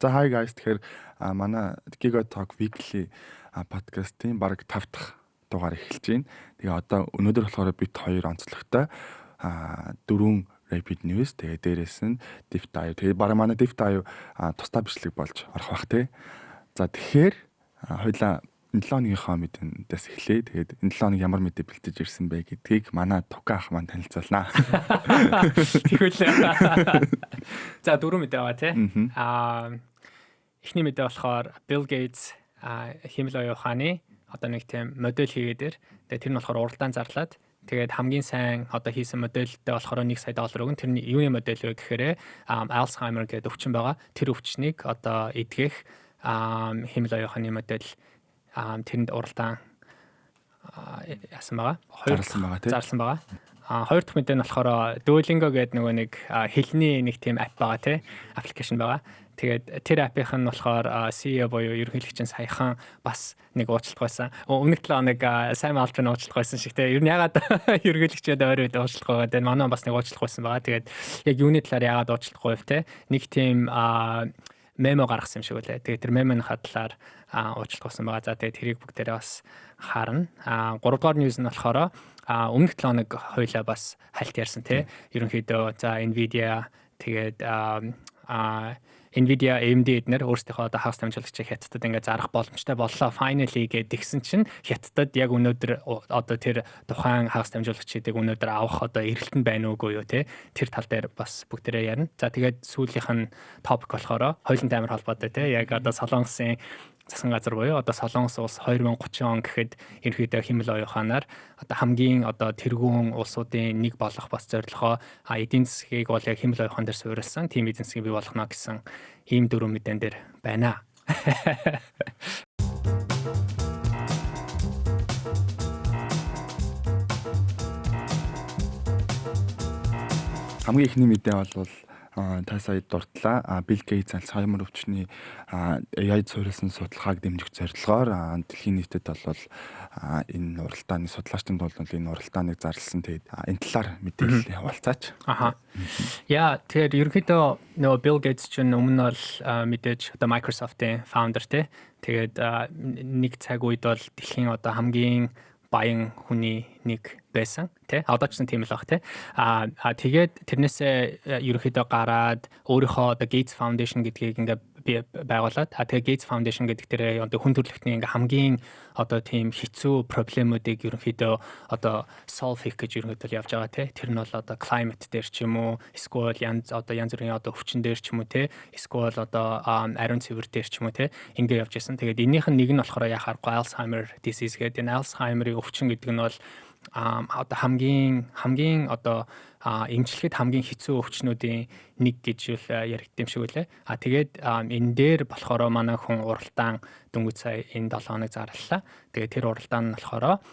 За hi guys, тэгэхээр манай Giga Talk Weekly подкастын баг 5 дахь дугаар эхэлж байна. Тэгээ одоо өнөөдөр болохоор бид хоёр онцлогтой 4 rapid news тэгээ дээрээс нь deep dive. Тэгээ баг манай deep dive тусдаа бичлэг болж орох бах тий. За тэгэхээр хоёлаа энэ 7 өнөөгийнхөө мэдээдээс эхлэе. Тэгээд энэ 7 өнөг ямар мэдээ бэлтэж ирсэн бэ гэдгийг манай Тука ах маань танилцуулнаа. Тэгвэл за 4 мэдээ байгаа тий. Эхний мэдээ болохоор Bill Gates хэмэл оюун ухааны одоо нэг тийм модель хийгээд ир. Тэгээд тэр нь болохоор уралдаан зарлаад тэгээд хамгийн сайн одоо хийсэн модельтэй болохоор $1 сая өгөн. Тэрний юуны модель вэ гэхээр Alzheimer гэдэг өвчин байгаа. Тэр өвчнийг одоо эдгэх хэмэл оюун ухааны модель тэрэнд уралдаан яасан байгаа. Зарласан байгаа. Хоёр дахь мэдээ нь болохоор Duolingo гэдэг нэг хэлний нэг тийм апп байгаа тий. Аппликейшн байгаа. Тэгээд тэр аппийнх нь болохоор CEO буюу ерөнхийлөгчийн саяхан бас нэг уучлалт байсан. Өмнөх 7 хоног сайн албан уучлалт байсан шиг тий. Ер нь ягаад ерөнхийлөгчөд ойр үед уучлалт байгаа. Тэгээд манай бас нэг уучлалт байсан байгаа. Тэгээд яг юуны талаар ягаад уучлалт гойв тий. Нэг тийм мемо гаргасан юм шиг үлээ. Тэгээд тэр мемоны хадлаар уучлалт болсон байгаа. За тэгээд тэрийг бүгдээрээ бас харна. 3 дугаар ньюс нь болохоор өмнөх 7 хоног хоёлаа бас хальт ярьсан тий. Ерөнхийдөө за Nvidia тэгээд Nvidia AMD эднэр өөрсдийнхөө одоо хагас дамжуулагчийг хятадд ингээд зарах боломжтой боллоо. Finally гэдэг тэгсэн чинь хятадд яг өнөөдөр одоо тэр тухайн хагас дамжуулагчдыг өнөөдөр авах одоо эргэлтэн байна уугүй юу те. Тэр тал дээр бас бүгдээрээ ярина. За тэгээд сүүлийнх нь топик болохоор хоёулын таймер холбоотой те. Яг одоо Солонгосын засгийн газар буюу одоо Солонгос улс 2030 он гэхэд ерөнхийдөө хэмэл оюун ухаанаар одоо хамгийн одоо тэргүүн улсуудын нэг болох бас зорилгоо эдийн засгийг бол яг хэмэл оюун ухаан дээр суурилсан тийм эдийн засгийг бий болгоно гэсэн ийм 4 мэдэн дээр байна. Хамгийн ихний мэдээ бол та сая дурдлаа. Bill Gates Alzheimer өвчний AI-д суурилсан судалгааг дэмжих зорилгоор дэлхийн нийтэд бол энэ уралдааны судлаачдын бол энэ уралдааныг зарласан. Тэгээд энэ талаар мэдээлэл явуулцаач. Яа, тэгэхээр ерөнхийдөө нөгөө Bill Gates чинь өмнө бол мэдээж одоо Microsoft-ийн founder те. Тэгээд нэг цаг үед бол дэлхийн одоо хамгийн баян хүний нэг байсан тий. Одоо ч тийм л баг тий. Тэгээд тэрнээсээ ерөнхийдөө гараад өөрийнхөө одоо Gates Foundation гэдгийг ингээ байгуулад тэгээд Gates Foundation гэдэг дээр одоо хүн төрөлхтний ингээ хамгийн одоо тийм хэцүү проблемуудыг ерөнхийдөө одоо solve хийх гэж ерөнхийдөө явж байгаа тий. Тэр нь бол одоо climate дээр ч юм уу, эсвэл янз бүрийн одоо өвчин дээр ч юм уу тий. Эсвэл одоо ариун цэвэр дээр ч юм уу тий. Ингээ явж исэн. Тэгээд энийх нь нэг нь болохоор яхахгүй Alzheimer disease гэдэг. Энэ Alzheimer-ийн өвчин гэдэг нь бол одоо хамгийн одоо эмчилгэд хамгийн хэцүү өвчнүүдийн нэг гэж яригдсан юм шиг үлээ. Тэгээд энэ дээр болохоор манай хүн уралдаан дөнгөж сая энэ 7 хоног зарлалаа. Тэгээд тэр уралдаан нь болохоор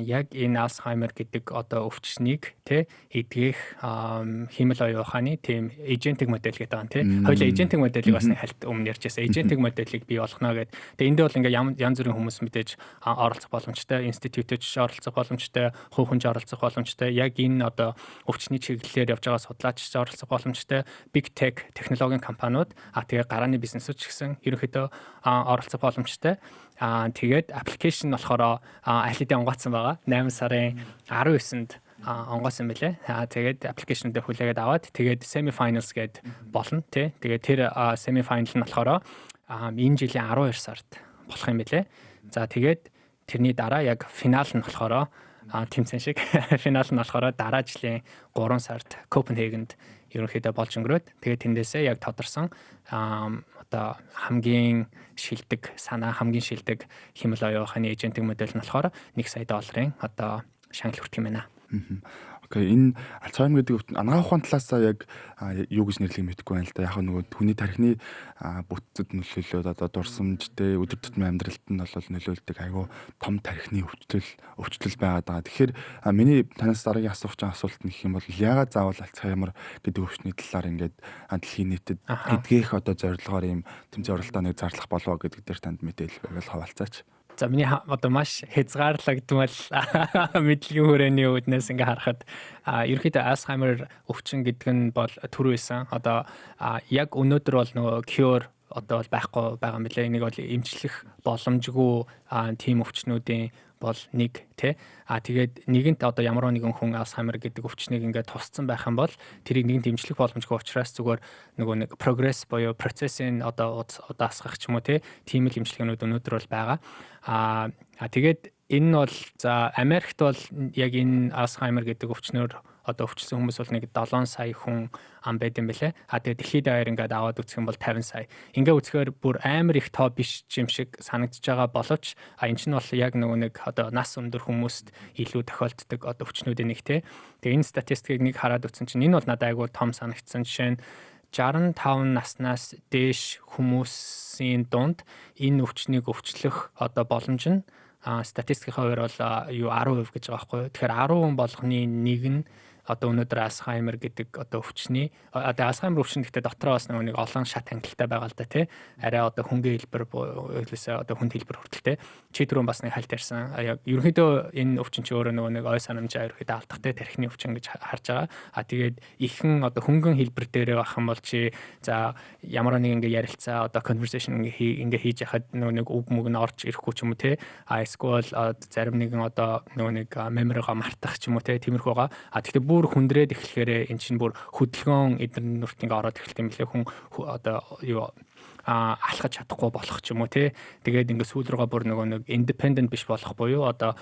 яг энэ Alzheimer гэдэг одоо өвчнийг тий эдгэх хэмэл оюун ухааны тийм agentic модель гэдэг байгаа тий. Хоёул agentic моделийг бас нэг хальт өмнө ярьжсэн. Agentic моделийг бий болгоно гэдэг. Тэгээд энд дээр бол ингээ янз бүрийн хүмүүс мэдээж оролцох боломжтой, институтч оролцох боломжтой, хувь хүн оролцох боломжтой. Яг энэ одоо өвчний чиглэлээр явж байгаа судлаач оролцох боломжтой, big tech технологийн компаниуд тэгээ гарааны бизнесүүд ч гэсэн ерөнхийдөө оролцох боломжтой. Тэгээд аппликейшн болохоор алидаа онгоцсон байгаа. 8 сарын 19-нд онгоцсон байлээ. Тэгээд аппликейшнүүдээ хүлээгээд аваад тэгээд semi finals гээд болно тий. Тэгээд тэр semi final нь болохоор энэ жилийн 12 сард болох юм байлээ. За тэгээд тэрний дараа яг финал нь болохоор тэмцээн шиг финал нь болохоор дараа жилийн 3 сард Копенхагенд ерөнхийдөө болж өнгөрөөд тэгээд тэндээсээ яг тодорсон одоо хамгийн шилдэг хэмэл оюун ухааны эйжентинг модель нь болохоор $1 сая одоо шагнал хүртэх юм байна. Окей, энэ Alzheimer гэдэг анагаах ухааны талаасаа яг юу гэж нэрлэх мэдэхгүй байна л да. Яг нөгөө хүний тархины бүтцэд нөлөөлөд одоо дурсамжтэй өдөр тутмын амьдралд нь бол нөлөөлдөг айгүй том тархины өвчлөл байгаад байгаа. Тэгэхээр миний танаас дараагийн асуух чинь асуулт нь гэх юм бол яагаад заавал Alzheimer гэдэг өвчний талаар ингээд дэлхийн нийтэд эдгэх одоо зорилгоор ийм тэмцээн уралдааныг зарлах болов гэдэг дээр танд мэдээлэл байвал хаваалцаач. За миний одоо маш хязгаарлагдмал мэдлэгийн хүрээний үүднээс ингээ харахад ерөнхийдөө Alzheimer өвчин гэдэг нь бол төр байсан. Одоо яг өнөөдөр бол нөгөө cure одоо бол байхгүй байгаа юм билээ. Энийг бол эмчлэх боломжгүй тийм өвчнүүдийн бол нэг тий. Тэгээд нэгэнт одоо ямар нэгэн хүн Alzheimer гэдэг өвчнийг ингээд тусцсан байх юм бол тэрийг нэгэнт эмчлэх боломжгүй учраас зүгээр нөгөө нэг progress буюу процессын одоо удаасгах ч юм уу тийм л эмчилгээнүүд өнөөдөр бол байгаа. Тэгээд энэ нь бол за Америкт бол яг энэ Alzheimer гэдэг өвчнөр одоо өвчсөн хүмүүс бол нэг 7 сая хүн ам байд юм бэлээ. Тэгээд дэлхийд даяар ингээд аваад үзэх юм бол 50 сая. Ингээ үзэхээр бүр амар их тоо биш юм шиг санагдаж байгаа боловч энэ чинь бол яг нөгөө нэг одоо нас өндөр хүмүүст илүү тохиолддог одоо өвчнүүдийн нэг те. Тэгээ энэ статистикийг нэг хараад үзсэн чинь энэ бол надад айгүй том санагдсан. Жишээ нь 65 наснаас дээш хүмүүсийн дунд энэ өвчнийг өвчлөх одоо боломж нь статистикийн хувьд бол 10% гэж байгаа байхгүй юу. Тэгэхээр 10 болгоны нэг нь одоо өнөөдөр Alzheimer гэдэг одоо өвчний одоо Alzheimer өвчин гэхдээ дотроо бас нэг олон шат ангилалтай байгаа л да тий. Арай одоо хөнгөн хэлбэр үйлээсээ одоо хүнд хэлбэр хүртэл тий. Чи түрүүн бас нэг хальт ярьсан. Яг ерөнхийдөө энэ өвчин чи өөрөө нэг ой санамжаа ерөнхийдөө алдахтай тархины өвчин гэж харж байгаа. Тэгээд ихэн одоо хөнгөн хэлбэр дээрээ байх юм бол чи за ямар нэг ингээ ярилцаа одоо conversation ингээ хийж яхад нэг үг мөг нь орж ирэхгүй ч юм уу тий. Эсвэл зарим нэгэн одоо нэг меморигоо мартах ч юм уу тий. Тиймэрхүү байгаа. Гэхдээ бүр хүндрээд эхлэхээр эн чинь бүр хөдөлгөөн эдгээр нүртнийг ороод эхэлт юм лээ хүн одоо юу алхаж чадахгүй болох ч юм уу тий. Тэгээд ингээд сүүл рүүгээ бүр нэг independent биш болох буюу одоо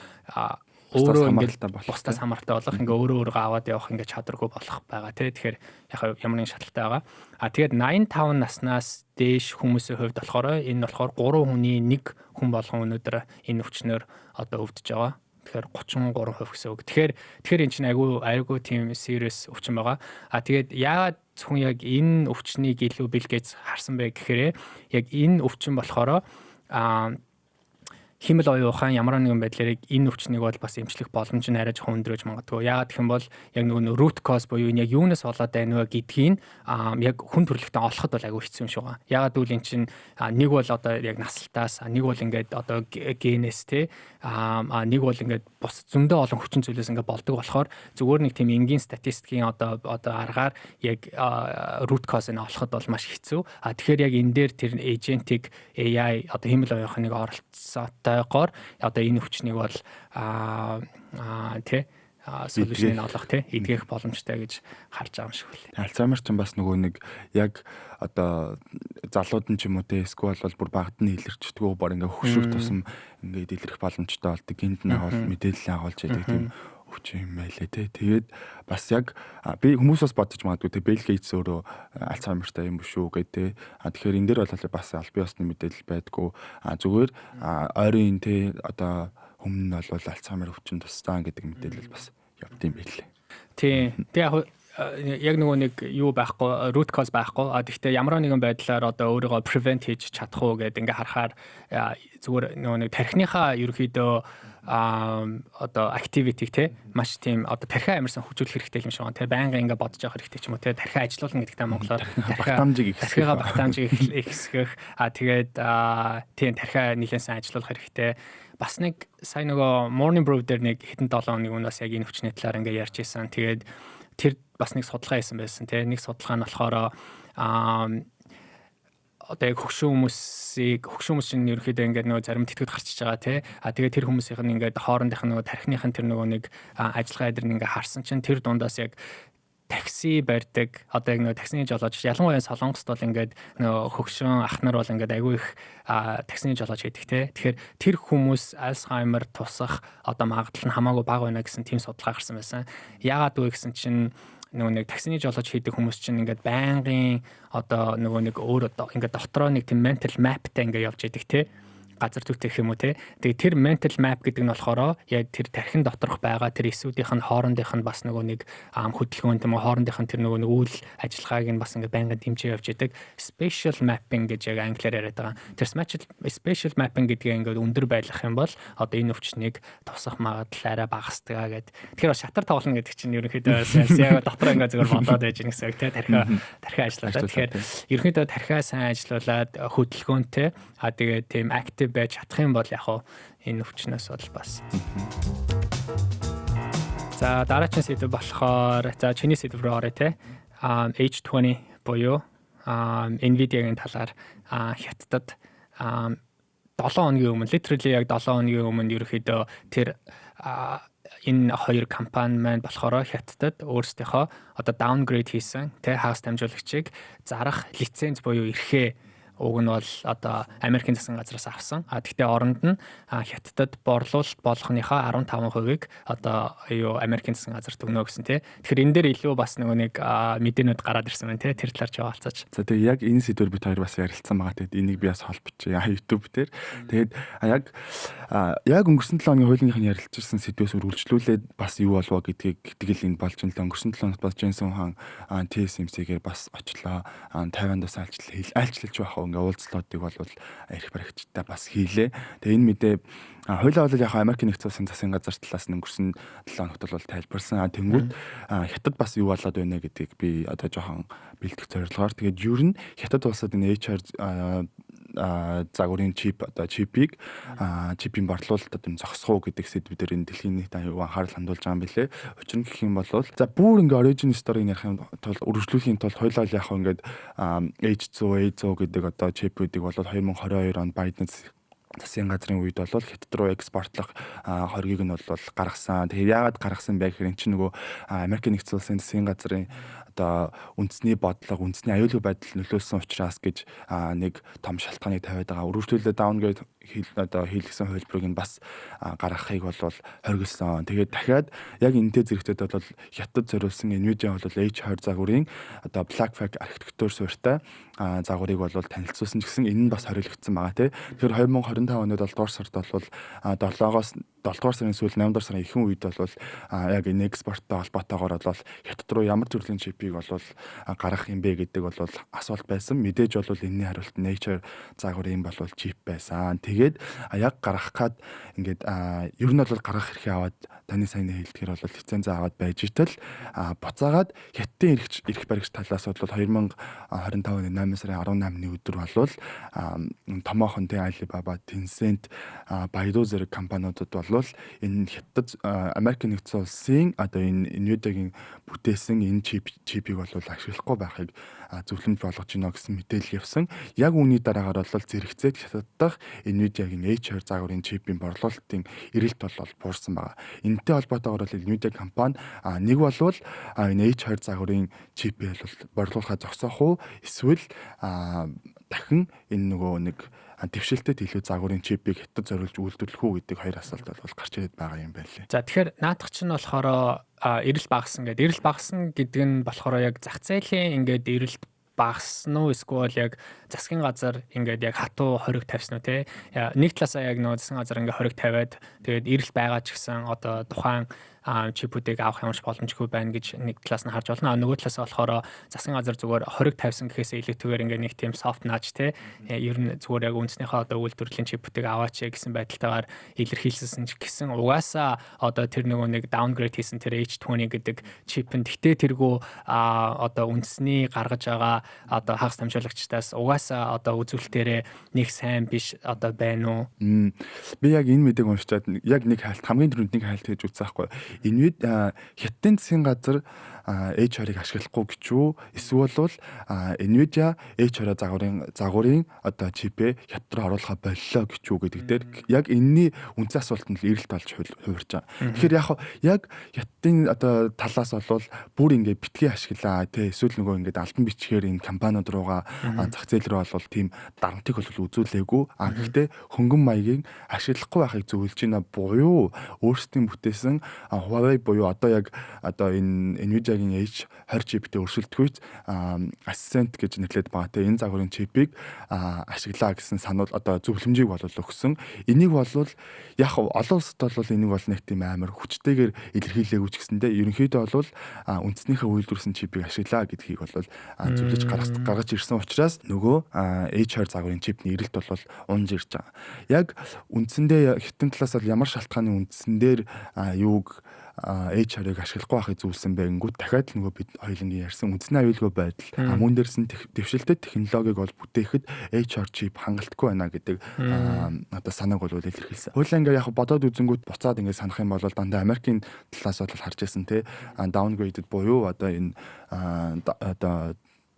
өөрөө ингээд бусдаас хамаартай болох ингээ өөрөө аваад явах ингээ чадваргүй болох байгаа тий. Тэгэхээр яг ямар нэгэн шалтгаалтай байгаа. Тэгээд 85 наснаас дээш хүмүүсийн хувьд болохоор энэ болохоор 3 хүний 1 хүн болгон өнөөдөр энэ өвчнөр одоо өвдөж байгаа. Тэгэхээр 33% гэсэн үг. Тэгэхээр энэ чинь айгүй тийм serious өвчин байгаа. Тэгээд яагаад зөвхөн яг энэ өвчнийг илүү бэлгээж харсан бэ гэхээр яг энэ өвчин болохоор химэл оюухан ямар нэгэн байдлаар энэ өвчнийг бол бас эмчлэх боломж нь арай жоохон өндөр гэж магадгүй. Яагаад гэх юм бол яг нөгөө root cause буюу энэ яг юунаас болоод байна вэ гэдгийг яг хүн төрөлхтөн олоход бол айгүй хэцүү юм шиг байна. Яагаад гэвэл эн чинь нэг бол одоо яг наслтаас нэг бол ингээд одоо генээс те нэг бол ингээд бос зөндөө олон хүчин зүйлээс ингээд болдог болохоор зүгээр нэг тийм энгийн статистикийн одоо аргаар яг root cause-ыг олоход бол маш хэцүү. Тэгэхээр яг энэ дээр тэр agent-ийг AI одоо химэл оюуханыг оролцсон тайгаар одоо энэ өвчнийг бол solution-ыг олох эдгэх боломжтой гэж харж байгаа юм шиг байна. Alzheimer ч бас нөгөө нэг яг одоо залууд нь ч юм уу эсвэл бол бүр багт нь илэрчдэггүй бор ингээ хөвшрөх тусам ингээ илэрх боломжтой болдог. Гинт нь авал мэдээлэл агуулж яадаг тийм өвчин юм байлээ те. Тэгээд бас яг би хүмүүс бас бодож магадгүй те Bill Gates өөрөө Alzheimer-тай юм шүү гэдэг те. Тэгэхээр энэ дээр бол бас аль биесны мэдээлэл байдгүй. Зүгээр ойрын те одоо өмнө нь бол Alzheimer өвчин тусдаа гэдэг мэдээлэл бас явд юм байлээ. Тийм. Тэгээ яг нөгөө нэг юу байхгүй root cause байхгүй. Гэхдээ ямар нэгэн байдлаар одоо өөрийгөө prevent хийж чадах уу гэдэг ингээ харахаар зүгээр нөгөө нэг тархиныхаа ерөөхдөө одоо activity те маш тийм одоо тархиа амарсан хөгжүүлэх хэрэгтэй юм шиг байна те байнга ингээ бодож явах хэрэгтэй ч юм уу те тархиа ажилуулна гэдэгтэй монголоор тархиа багтаамжийг ихсгэх тэгээд тийм тархиа нэлээд сайн ажилуулах хэрэгтэй. Бас нэг сайн нөгөө morning brew дээр нэг хэдэн 7 хоногийн өмнө бас яг энэ өвчний талаар ингээ ярьж ирсэн. Тэгээд тэр бас нэг судалгаа хийсэн байсан тийм нэг судалгаа нь болохоор одоо яг хөгшин хүмүүс чинь ерөөхдөө ингээд нөгөө зарим тэтгэд гарчиж байгаа тий. Тэгээд тэр хүмүүсийнх нь ингээд хоорондынх нь нөгөө тархиныхын тэр нөгөө нэг ажиллагаа дээр ингээд харсан чинь тэр дундаас яг такси барьдаг одоо яг нөгөө таксины жолооч ялангуяа Солонгост бол ингээд нөгөө хөгшин ах нар бол ингээд айгүй их таксины жолооч хийдэг тий. Тэгэхээр тэр хүмүүс Alzheimer тусах одоо магадлал нь хамаагүй бага байна гэсэн тийм судалгаа гарсан байсан. Яагаад вэ гэсэн чинь нөгөө нэг таксины жолооч хийдэг хүмүүс чинь ингээд байнгын одоо нөгөө нэг өөр одоо ингээд дотроо нэг тийм mental mapтай ингээд явж идэг тий. Газар зүгтэх юм уу те. Тэгээ тэр mental map гэдэг нь болохоор яг тэр тархин доторх байгаа тэр эсүүдийнх нь хоорондынх нь бас нөгөө нэг хөдөлгөөн юм хоорондынх нь тэр нөгөө үйл ажиллагааг нь бас ингээ байнгын дэмжиж явж идэг spatial mapping гэж яг англиар яриад байгаа. Тэр spatial mapping гэдгийг ингээ өндөр байлгах юм бол одоо энэ өвчнийг тусах магадлал арай багасдаг гэд. Тэгэхээр шатар тоглоно гэдэг чинь ерөнхийдөө яг дотор ингээ зүгээр бодоод байж гэнэ гэсэн үг те. Тархиа ажилладаг. Тэгэхээр ерөнхийдөө тархиа сайн ажиллуулад хөдөлгөөнтэй тэгээд тийм active байж чадах юм бол яг энэ өвчнөөс бол бас. За дараагийн сэдв болохоор за чиний сэдв рүү оръё те. H20 буюу Nvidia-гийн талаар Хятадд 7 хоногийн өмнө literally яг 7 хоногийн өмнө ерөөхдөө тэр энэ хоёр компани маань болохоор Хятадд өөрсдийнхөө одоо downgrade хийсэн тэ хагас дамжуулагчийг зарах лиценз буюу эрхээ уг нь бол одоо Америкийн засгийн газраас авсан. Гэхдээ оронд нь Хятадд борлуулалт болгохныхаа 15%-ийг одоо юу Америкийн засгийн газар өгнө гэсэн тий. Тэгэхээр энэ дээр илүү бас нэг мэдээнүүд гараад ирсэн байна тий. Тэр талаар ч хаалцаач. За тэгээ яг энэ сэдвэр бид хоёр бас ярилцсан байгаа. Тэгээд энийг би бас холбочих YouTube дээр. Тэгээд яг өнгөрсөн 7 хоногийн хуулийнхын ярилцсан сэдвээс үргэлжлүүлээд бас юу болов гэдгийг тэгэл энд болж ин л өнгөрсөн 7 хоногт бас Дженсон хаан TSMC-гээр бас очлоо. Тайвандаас айлчлалж байх ингээ уулзлуудыг бол эрх баригчтай бас хийлээ. Тэгээ энэ мэдээ хуулиа бол яг Америкийн нэгдсэн улсын засгийн газар талаас нь өнгөрсөн 7 хоногт бол тайлбарсан. Тэнгүүд Хятад бас юу болоод байна гэдгийг би одоо жоохон бэлтгэх зорилгоор тэгээд ер нь Хятад улсад энэ HR загварын чипийг чипийн борлуулалт одоо зогсох уу гэдэг сэдвээр энэ дэлхийн нийт аюул анхаарал хандуулж байгаа юм билэ. Учир нь гэх юм бол за бүр ингээ origin story-г ярих тул үргэлжлүүлэхийн тулд хоёлаа яг ингээд H100, A100 гэдэг одоо чипүүдийг бол 2022 онд Байден засгийн газрын үед бол Хятад руу экспортлох хоргийг нь бол гаргасан. Тэгэхээр яагаад гаргасан бэ гэхээр эн чинь нөгөө Америкийн нэгдсэн улсын засгийн газрын одоо үндэсний бодлого, үндэсний аюулгүй байдал нөлөөлсөн учраас гэж нэг том шалтгааныг тавиад байгаа. Үргэлжлүүлээ downgrade хийлгсэн хувилбарыг нь бас гаргахыг бол хоригдсон. Тэгээд дахиад яг энэтэй зэрэгтэй бол Хятад зориулсан Nvidia бол H20 загварын одоо BlackFlag архитектур суурьтай загварыг бол танилцуулсан ч гэсэн энэ нь бас хоригдсон байгаа тий. Тэгэхээр 2025 оны 7 дугаар сард бол 7 дугаар сарын сүүл 8 дугаар сарын ихэнх үед бол яг энэ экспорттой холбоотойгоор бол Хятад руу ямар төрлийн чипийг бол гаргах юм бэ гэдэг бол асуулт байсан. Мэдээж бол энэний хариулт Nature загварын бол чип байсан. Тэгээд яг гаргах гад ингээд ер нь бол гаргах хэрэг аваад таны сайн хэлдгээр бол лиценз аваад байж итэл буцаагаад Хятадын эрх баригч талаас бол 2025 оны 8 сарын 18-ны өдөр бол томоохон тэ Alibaba, Tencent, Baidu зэрэг компаниудад бол энэ Хятад Америкийн нэгдсэн улсын одоо энэ Nvidia-гийн бүтээсэн энэ чипийг бол ашиглахгүй байхыг зөвлөмж болгож гинэ гэсэн мэдээлэл явсан. Яг үүний дараагаар бол зэрэгцээд Хятад дахь Nvidia-гийн H20 загварын чипийн борлуулалтын эрэлт бол буурсан байгаа. Энэтэй холбоотойгоор бол Nvidia компани нэг бол энэ H20 загварын чипийг борлуулахаа зогсоох уу эсвэл дахин энэ нөгөө нэг дэвшилтэд илүү загварын чипийг Хятад зориулж үйлдвэрлэх үү гэдэг хоёр асуулт бол гарч ирээд байгаа юм байна лээ. За тэгэхээр наадах чинь болохоор эрэлт багассан гэдэг. Эрэлт багассан гэдэг нь болохоор яг зах зээлийн ингээд эрэлт багассан уу эсвэл яг засгийн газар ингээд яг хатуу хориг тавьсан уу те. Нэг талаасаа яг нөгөө засгийн газар ингээд хориг тавиад тэгээд эрэлт байгаа ч гэсэн одоо тухайн чипүүдийг авах ямарч боломжгүй байна гэж нэг талаас нь харж болно. Нөгөө талаас нь болохоор засгийн газар зүгээр хориг тавьсан гэхээсээ илүүтэйгээр ингээ нэг тийм soft nudge те ер нь зүгээр яг үндснийхээ одоо үйлдвэрлэлийн чипүүдийг аваач гэсэн байдалтайгаар илэрхийлсэн ч гэсэн угаасаа одоо тэр нэг downgrade хийсэн тэр H20 гэдэг чип нь тэгтээ тэргүй одоо үндэсний гаргаж байгаа одоо хагас дамжуулагчдаас угаасаа одоо үзүүлэлтээрээ нэг сайн биш одоо байна уу? Би яг энэ мэдээг уншичаад яг нэг хайлт хамгийн түрүүнд нэг хайлт хийж үзсэн байхгүй. Хятадын засгийн газар H20-ыг ашиглахгүй гэж үү? Эсвэл бол Nvidia H20 загварын одоо чипээ Хятад руу оруулахаа боллоо гэж үү гэдэг дээр яг энэний үндсэн асуулт нь л эрэлт болж хувирж байгаа. Тэгэхээр яг Хятадын одоо талаас бол бүр ингээд битгий ашиглаа тий эсвэл нөгөө ингээд альбан бичгээр энэ компаниуд руугаа зах зээл рүү бол тийм дарамтыг бол үзүүлээгүй. Гэхдээ хөнгөн маягийн ашиглахгүй байхыг зөвлөж байна буюу өөрсдийн бүтээсэн Huawei буюу одоо яг одоо энэ Nvidia-гийн H20 чиптэй өршөлтгүйц Ascent гэж нэрлэдэг байгаа. Тэгээ энэ загварын чипийг ашиглаа гэсэн санал одоо зөвлөмжийг бол өгсөн. Энийг бол яг олон улсад бол энийг бол нэг тийм амар хүчтэйгээр илэрхийлээгүй ч гэсэндээ ерөнхийдөө бол үндэснийхээ үйлдвэрсэн чипийг ашиглаа гэдгийг бол зөвлөж гаргаж ирсэн учраас нөгөө H20 загварын чипний эрэлт бол унж ирж байгаа. Яг үндсэндээ Хятадын талаас бол ямар шалтгааны үндсэн дээр юуг H20-ыг ашиглахгүй байхыг зөвлөсөн байнгут дахиад нөгөө бид хоёулангийн ярьсан үндэсний аюулгүй байдал мөн дээрсэн дэвшилтэд технологиг бол бүтээхэд H20 чип хангалтгүй байна гэдэг одоо санааг бол илэрхийлсэн. Хоёулаа ингээ яг бодоод үзэнгүүт буцаад ингээ санах юм бол дандаа Америкийн талаас бол харж байсан те downgraded буюу одоо энэ одоо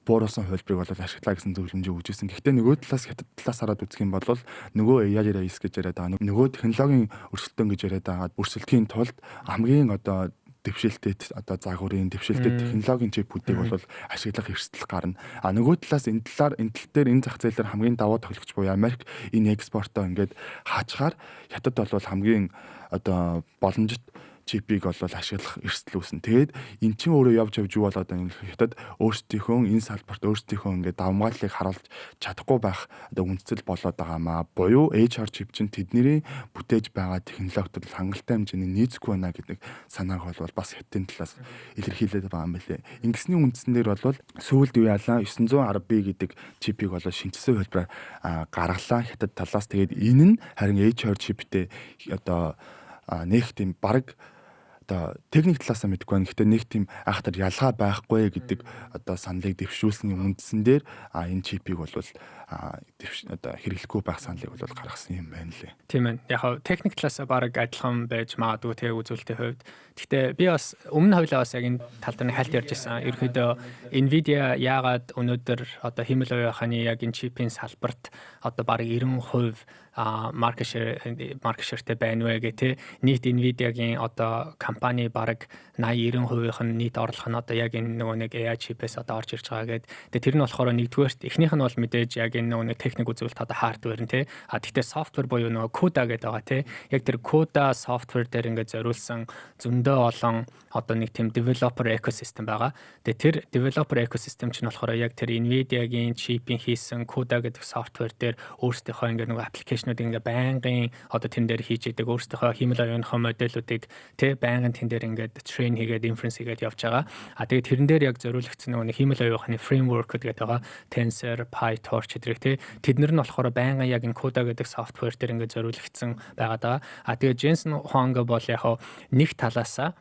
бууруулсан хувилбарыг бол ашиглаа гэсэн зөвлөмжийг өгчээсэн. Гэхдээ нөгөө талаас хятад талаас хараад үзэх юм бол нөгөө AI race гэж яриад байгаа. Нөгөө технологийн өрсөлдөөн гэж яриад байгаа. Өрсөлдөхийн тулд хамгийн одоо дэвшилтэд одоо загварын дэвшилтэд технологийн чипүүдийг бол ашиглах эрсдэл гарна. А нөгөө талаас энэ тал дээр энэ зах зээлээр хамгийн даваа тоглогч буюу Америк энэ экспортоо ингээд хаачгаар хятад бол хамгийн одоо боломжит чипийг бол ашиглах эрсдэл үүснэ. Тэгээд эн чинь өөрөө явж юу болоод байна вэ? Хятад өөрсдийнхөө энэ салбарт өөрсдийнхөө ингээд давмгааллыг харуулж чадахгүй байх одоо үндэслэл болоод байгаамаа. Буюу HR чип чинь тэдний бүтээж байгаа технологид хангалттай хэмжээний нийцэхгүй байна гэдэг санааг бол бас хятадын талаас илэрхийлээд байгаа юм байна. Ингэсний үндсэндээр бол сүүлд үе ялаа 910B гэдэг чипийг бол шинжилсэн хэлбэрээр гаргалаа хятад талаас. Тэгээд энэ нь харин HR чиптэй одоо нэг тийм бараг одоо техник талаас нь мэдэхгүй байна. Гэхдээ нэг тийм айхтар ялгаа байхгүй гэдэг одоо саналыг дэвшүүлсний үндсэн дээр энэ чипийг бол одоо хэрэглэхгүй байх саналыг бол гаргасан юм байна лээ. Тийм ээ. Яг техник талаас баг адилхан байж магадгүй тэгээ үзүүлэлтийн хувьд. Гэхдээ би бас өмнө хоёлаа бас яг энэ тал дээр хальт ярьж байсан. Ерөнхийдөө Nvidia яагаад өнөөдөр одоо хэмэл оюуханы яг энэ чипийн салбарт одоо баг 90% market share-тэй байна вэ гэх тээ. Нийт Nvidia-гийн одоо компани баг 80-90%-ийнх нь нийт орлого нь одоо яг энэ нөгөө нэг AI chip-ээс одоо орж ирж байгаа гэдэг. Тэгээ тэр нь болохоор нэгдүгээрт эхнийх нь бол мэдээж яг энэ нөгөө нэг техник үзүүлэлт одоо hardware нь тий. Тэгтээ software буюу нөгөө CUDA гэдэг байгаа тий. Яг тэр CUDA software дээр ингээд зориулсан зөндөө олон одоо нэг тийм developer ecosystem байгаа. Тэгээ тэр developer ecosystem чинь болохоор яг тэр Nvidia-гийн chip-ийн хийсэн CUDA гэдэг software дээр өөрсдийнхөө ингээд нөгөө application-уудыг ингээд байнгын одоо тэн дээр хийж идэг өөрсдийнхөө хэмэл оюуныхоо модельүүдийг тий байнгын тэн дээр ингээд train хийгээд inference хийгээд явж байгаа. Тэгээд тэрэн дээр яг зориулагдсан нөгөө хэмэл оюухны framework гэдэг байгаа. Tensor, PyTorch гэдэг тий. Тэднэр нь болохоор байнгын яг энэ CUDA гэдэг software дээр ингээд зориулагдсан байгаа даа. Тэгээд Jensen Huang бол яг нэг талаасаа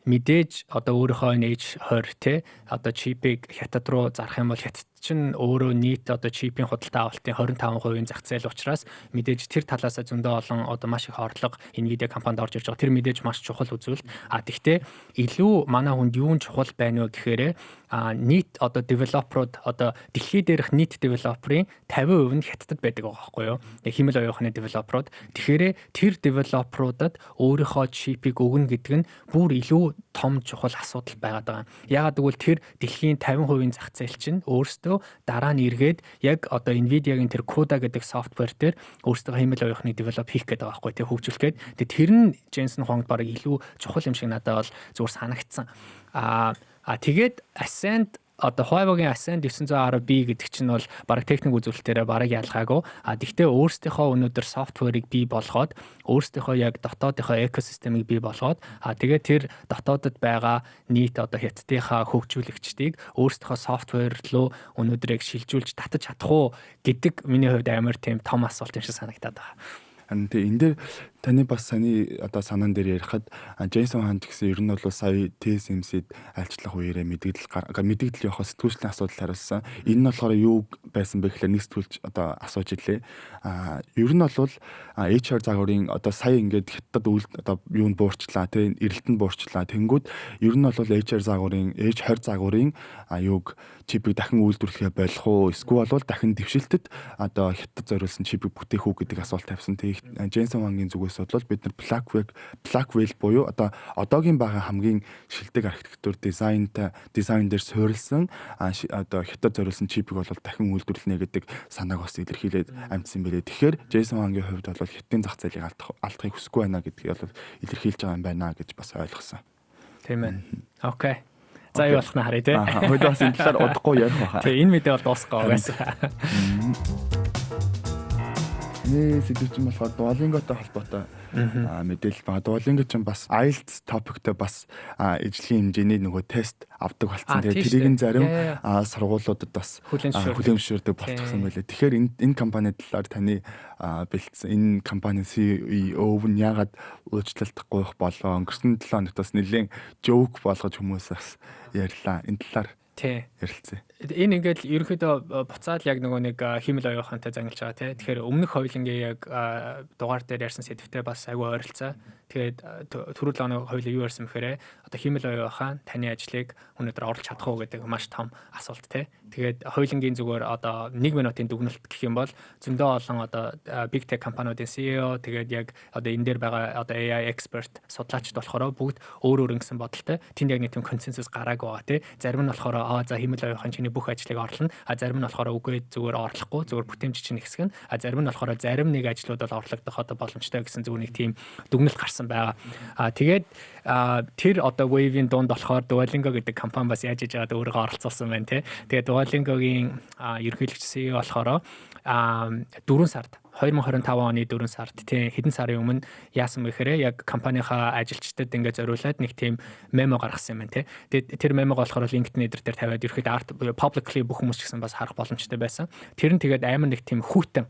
мэдээж одоо өөрийнхөө H20 те одоо чипийг хятад руу зарах юм бол хятад чинь өөрөө нийт одоо чипийн худалдаа авалтын 25% зах зээл учраас мэдээж тэр талаасаа зөндөө олон одоо маш их орлого Nvidia компанид орж ирж байгаа. Тэр мэдээж маш чухал үзүүлэлт. Тэгтээ илүү манай хүнд юу нь чухал байна вэ гэхээр нийт одоо девелоперууд одоо дэлхий дээрх нийт девелоперийн 50% нь хятадд байдаг байгаа байхгүй юу? Хэмэл оюухны девелоперууд. Тэгэхээр тэр девелоперуудад өөрийнхөө чипийг өгнө гэдэг нь бүр илүү том чухал асуудал байгаад байгаа. Яагаад гэвэл тэр дэлхийн 50% зах зээл чинь өөрсдөө дараа нь эргээд яг одоо Nvidia-гийн тэр CUDA гэдэг софтвер дээр өөрсдөө хэмэл оюухныг develop хийх гэдэг байгаа байхгүй тий хөгжүүлэх гээд. Тэгээ тэр нь Jensen Huang баг илүү чухал юм шиг надад бол зүгээр санагдсан. Тэгээд Ascend одоо Huawei-гийн Ascend 910B гэдэг чинь бол баг техник үзүүлэлтээрээ баг ялгаагүй. Тэгвэл өөрсдийнхөө өнөөдөр софтверыг бий болгоод өөрсдийнхөө яг дотоодынхоо экосистемыг бий болгоод тэгээд тэр дотоодод байгаа нийт одоо хятадынхаа хөгжүүлэгчдийг өөрсдийнхөө софтвер руу өнөөдөр яг шилжүүлж татаж чадах уу гэдэг миний хувьд амар тийм том асуулт юм шиг санагдаад байгаа. Тэгээ энэ дээр таны бас саний одоо санаан дээр ярихад Jensen Huang гэсэн ер нь бол сая TSMC-д альчлах үеэрээ мэдээлэл явах сэтгүүлчлийн асуудал хариулсан. Энэ нь болохоор юу байсан бэ гэхээр нэг сэтгүүлч одоо асууж илээ. Ер нь бол HR загварын одоо сая ингээд хятад одоо юунд буурчлаа тий эрэлтэнд буурчлаа. Тэнгүүд ер нь бол HR загварын H20 загварын юуг чипийг дахин үйлдвэрлэхээ болох уу? Эсвэл бол дахин дэвшилтэд одоо хятад зориулсан чипийг бүтээх үү гэдэг асуулт тавьсан. Тэгээ Jensen Huang-гийн зүгээс бол бид нар Blackwell буюу одоо одоогийн байгаа хамгийн шилдэг архитектур дизайн дээр суурилсан одоо хятад зориулсан чипийг бол дахин үйлдвэрлэнэ гэдэг санааг бас илэрхийлээд амжсан байлээ. Тэгэхээр Jensen Huang-гийн хувьд бол хятадын зах зээлийг алдахыг хүсэхгүй байна гэдгийг бол илэрхийлж байгаа юм байна гэж бас ойлгосон. Тийм ээ. Окей. За юу болох нь харъя тий. Хойд бас энэ талаар удахгүй ярих байхаа. Тэгээ энэ мэдээ бол дуусахгүй байсан. Нээ сэдвчин болохоор Duolingo-той холбоотой мэдээлэл байгаа. Duolingo ч бас IELTS топиктэй бас ижлэгийн хэмжээний нөгөө тест авдаг болсон. Тэгээ тэрийг зарим сургуулиудад бас хүлээмжшүүлдэг болчихсон байлээ. Тэгэхээр энэ компани талаар таны бэлдсэн энэ компани CEO нь яагаад уучлалтахгүй байх болоо өнгөрсөн 7 хоногт бас нэлээд жоок болгож хүмүүсээс ярьлаа. Энэ талаар ярилцъя. Энэ ингээд ерөнхийдөө буцаад яг нөгөө нэг хэмэл оюухантай зангилж байгаа тий. Тэгэхээр өмнөх хоёулангийн яг дугаар дээр ярьсан сэдвтэй бас айгүй ойролцоо. Тэгээд түрүүл оноо хоёул юу ярьсан бэхээр одоо хиймэл оюухан таны ажлыг өнөөдөр оруулж чадах уу гэдэг маш том асуулт те. Тэгээд хоёулангийн зүгээр одоо 1 минутын дүгнэлт гэх юм бол зөндөө олон одоо big tech компаниудын CEO тэгээд яг одоо энэ дээр байгаа одоо AI expert судлаачд болохоор бүгд өөр гэсэн бодолтой. Тэнд яг нэг тийм консенсус гараагүй байгаа те. Зарим нь болохоор за хиймэл оюухан чиний бүх ажлыг орлоно. Зарим нь болохоор үгүй зүгээр орлохгүй зүгээр бүтээмж чинь ихсгэн. Зарим нь болохоор зарим нэг ажлууд бол орлогдох одоо боломжтой гэсэн зүгээр нэг тийм дүгнэлт гарсан байгаа. Тэгээд тэр одоо Wave-ийн дунд болохоор Duolingo гэдэг компани бас яаж иж байгаад өөрийгөө оролцуулсан байна те. Тэгээд Duolingo-гийн ерөнхийлөгч CEO болохоор 4 сард 2025 оны 4 сард тийм хэдэн сарын өмнө яасан бэ гэхээр яг компанийнхаа ажилчдад ингээд зориулаад нэг тийм мемо гаргасан юм байна тий. Тэр мемог болохоор LinkedIn дээр тавиад ерөөхдөө publicly бүх хүмүүс ч гэсэн бас харах боломжтой байсан. Тэр нь тэгээд амар нэг тийм хүүтэн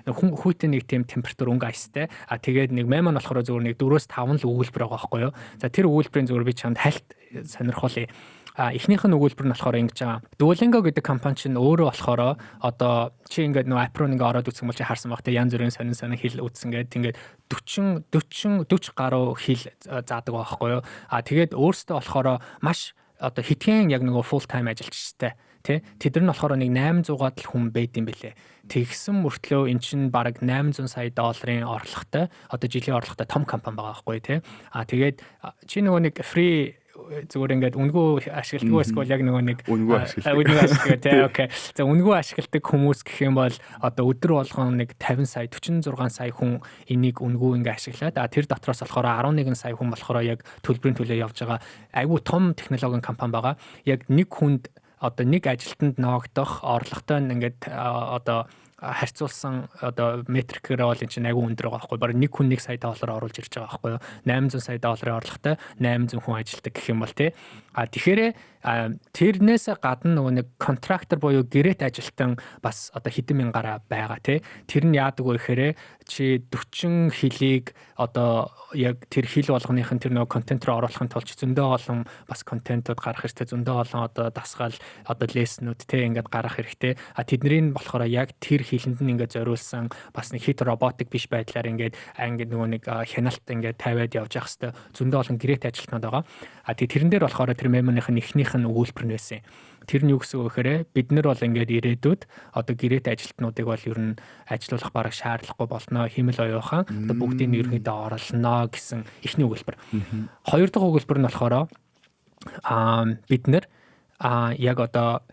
нэг тийм температур өнгө айстай. Тэгээд нэг мемо нь болохоор зөвхөн нэг 4-5 л өгүүлбэр байгаа байхгүй юу. За тэр өгүүлбэрийн зөвхөн би чамд хальт сонирхуулъя. Эхнийх нь өгүүлбэр нь болохоор ингэж байгаа. Duolingo гэдэг компани чинь өөрөө болохоор одоо чи ингээд нөө app руу ингээ ороод үзэх юм бол чи харсан баг те янз бүрийн сонин хэл үзсэн гэдэг ингээд 40 гаруй хэл заадаг байхгүй юу. Тэгээд өөртөө болохоор маш одоо хитгэн яг нөгөө full time ажилчтай тий тэд нар болохоор нэг 800-аад л хүн байд юм бэлээ. Тэгсэн мөртлөө эн чинь бараг 800 сая долларын орлоготой одоо жилийн орлоготой том компани байгаа байхгүй тий. Тэгээд чи нөгөө нэг free зүгээр ингээд үнгүй ашигладаг эсвэл яг нөгөө нэг үнгүй ашигладаг тий окей. За үнгүй ашигладаг хүмүүс гэх юм бол одоо өдөр болгон нэг 50 сая 46 сая хүн энийг үнгүй ингээ ашиглаад тэр дотроос болохоор 11 сая хүн болохоор яг төлбөрийн төлөө явж байгаа айгүй том технологийн компани байгаа. Яг нэг хүнд одоо нэг ажилтнанд ноогдох орлоготой ингээд одоо харьцуулсан одоо метрикээр бол энэ чинь айгүй өндөр байгаа байхгүй. Бараг нэг хүн 1 сая доллар оруулж ирж байгаа байхгүй юу. 800 сая долларын орлоготой 800 хүн ажилтдаг гэх юм бол тий. Тэгэхээр тэрнээс гадна нөгөө нэг контрактор буюу гэрээт ажилтан бас одоо хэдэн мянгараа байгаа тий. Тэр нь яадаг вэ гэхээр чи 40 хилийг одоо яг тэр хил болгоныхын тэр нөгөө контент руу оруулахын тулд зөндөө олон бас контентууд гарах хэрэгтэй, зөндөө олон одоо дасгал одоо леснүүд тий ингээд гарах хэрэгтэй. Тэдний нь болохоор яг тэр хилэнд нь ингээд зориулсан бас нэг хит роботик биш байдлаар ингээд нөгөө нэг хяналт ингээд тавиад явж явах хэрэгтэй. Зөндөө олон гэрээт ажилтнууд байгаа. Тэгээ тэрэн дээр болохоор тэр мемоных нь эхнийх нь өгүүлбэр нь байсан. Тэр нь юу гэсэн үг гэхээр бид нар бол ингээд ирээдүйд одоо гэрээт ажилтнуудыг бол ер нь ажилуулах бараг шаардлагагүй болно. Хиймэл оюухан одоо бүгдийг нь ерөнхийдөө оруулна гэсэн эхний өгүүлбэр. Хоёр дахь өгүүлбэр нь болохоор бид нар яг одоо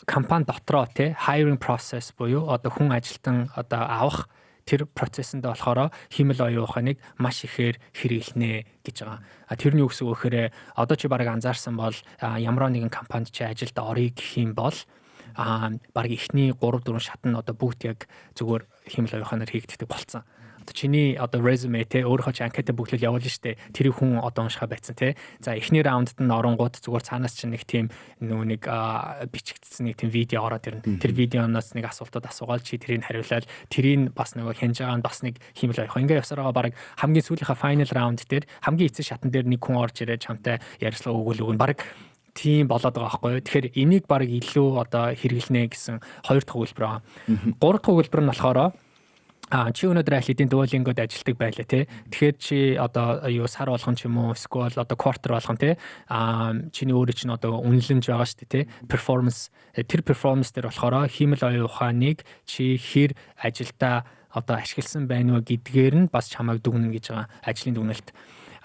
компани дотроо тий hiring process буюу одоо хүн ажилтан одоо авах тэр процессэнд болохоор хиймэл оюуханыг маш ихээр хэрэглэнэ гэж байгаа. Тэр нь юу гэсэн үг гэхээр одоо чи бараг анзаарсан бол ямар нэгэн компанид чи ажилд орё гэх юм бол бараг ихний 3-4 шат нь одоо бүгд яг зүгээр хиймэл оюуханаар хийгддэг болцсон. Чиний одоо resume те өөрийнхөө чи анкетаа бүглэл явуулна штэ тэрийг хүн одоо уншихаа байцсан те. За эхний раундд нь оронгууд зүгээр цаанаас чи нэг тийм нөгөө нэг бичигдсэн нэг тийм видео ороод ирнэ. Тэр видеоноос нэг асуултууд асуугаад чи тэрийг хариулаад тэрийг бас нөгөө хянж байгаа нь бас нэг хиймэл оюухан. Ингээ явсараа баг хамгийн сүүлийнхаа final round дээр хамгийн эцэг шатн дээр нэг хүн орж ирээд чамтай ярьцлага өгүүлүүг нь баг тийм болоод байгаа байхгүй юу. Тэгэхээр энийг баг илүү одоо хэрэглэнэ гэсэн хоёр дахь өгүүлбэр байгаа. Гурав дахь өгүүлбэр нь болохоор чи өнөөдөр аль хэдийн Duolingo-д ажилладаг байлаа тий. Тэгэхээр чи одоо юу сар болгон ч юм уу эсвэл одоо quarter болгон тий. Чиний өөрөө чинь одоо үнэлэмж байгаа шүү дээ тий. Performance тэр performance дээр болохоор хиймэл оюуханыг чи хэр ажилдаа одоо ашигласан байна уу гэдгээр нь бас чамайг дүгнэн гэж байгаа ажлын дүгнэлт.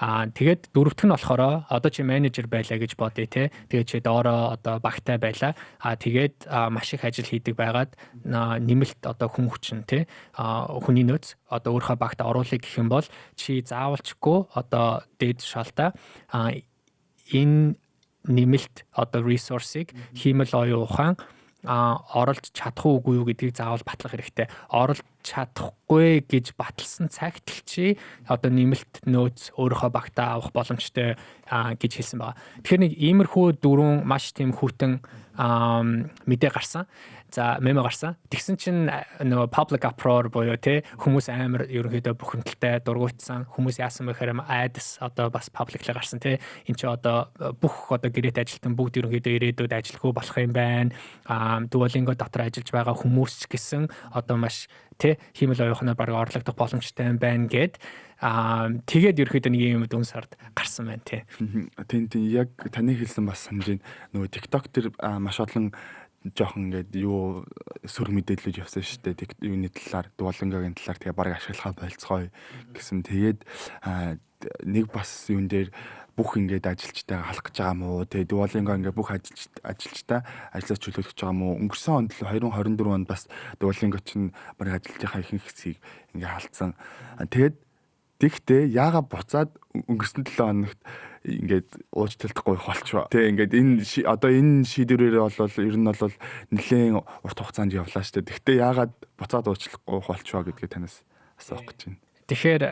Тэгээд дөрөвт нь болохоор одоо чи менежер байлаа гэж бодъё те. Тэгээд чи доороо одоо багтай байлаа. Тэгээд маш их ажил хийдэг байгаад нэмэлт одоо хүн хүчин те. Хүний нөөц одоо өөрийнхөө багт оруулах гэх юм бол чи заавалчгүй одоо дээд шалдаа энэ нэмэлт одоо ресурсыг хиймэл оюухан оролж чадах уугүй юу гэдгийг заавал батлах хэрэгтэй. Оролж чадахгүй гэж баталсан цагт л чи одоо нэмэлт нөөц өөрийнхөө багтаа авах боломжтой гэж хэлсэн байна. Тэгэхээр нэг иймэрхүү дөрвөн маш тийм хүйтэн мэдээ гарсан. За мемо гарсан. Тэгсэн чинь нөгөө public uproar буюу те хүмүүс амар ерөнхийдөө бухимдалтай дургуутсан. Хүмүүс яасан бэхээр айдас одоо бас publicly гарсан те. Энд чи одоо бүх одоо гэрээт ажилтан бүгд ерөнхийдөө ирээдүйд ажилгүй болох юм байна. Duolingo дотор ажиллаж байгаа хүмүүс ч гэсэн одоо маш те хиймэл оюухнаар баг орлогдох боломжтой юм байна гэд тэгээд ерөөхдөө нэг юм дүн сард гарсан байна тий. Тийм яг таны хэлсэн бас санаж нөгөө TikTok тэр маш олон жоохон ингээд юу сүр мэдээлэлүүд явсан шүү дээ. Юуны талаар, Duolingo-гийн талаар тэгээ баг ашиглахаа болцгоё гэсэн. Тэгээд нэг бас юун дээр бүх ингээд ажилчтай халах гэж байгаа мó. Тэгээ Duolingo ингээд бүх ажилчтай ажлаас чөлөөлөх гэж байгаа мó. Өнгөрсөн онд 2024 онд бас Duolingo чинь баг ажилтныхаа ихэнх хэсгийг ингээд халдсан. Тэгээд тэгтээ яага буцаад өнгөрсөн 7 хоногт ингээд уучлалтгүй болчихоо. Тэ ингээд энэ шийдвэрээр бол ер нь бол нэлээд урт хугацаанд явлаа шүү дээ. Тэгтээ яагаад буцаад уучлахгүй болчихоо гэдгээ танаас асуух гэж байна. Тэгэхээр